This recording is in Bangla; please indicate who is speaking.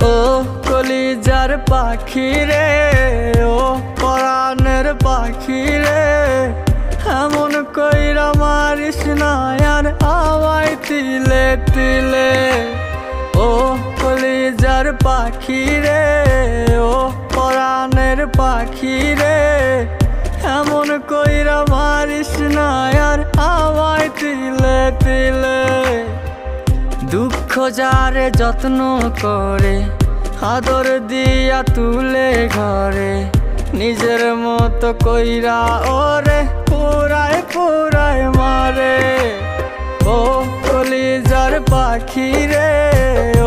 Speaker 1: ও কলিজার পাখি রে, ও পরাণের পাখি রে, এমন কইরা মারিস না আর আমায় তিলে তিলে। ও কলিজার পাখি রে, ও পরাণের পাখি রে, এমন কইরা মারিস না আর আমায় তিলে তিলে। দুঃখ যারে যত্ন করে, আদর দিয়া তুলে ঘরে, নিজের মতো কইরা ওরে পুরায় পুরায় মারে। ও কলিজার পাখি রে, ও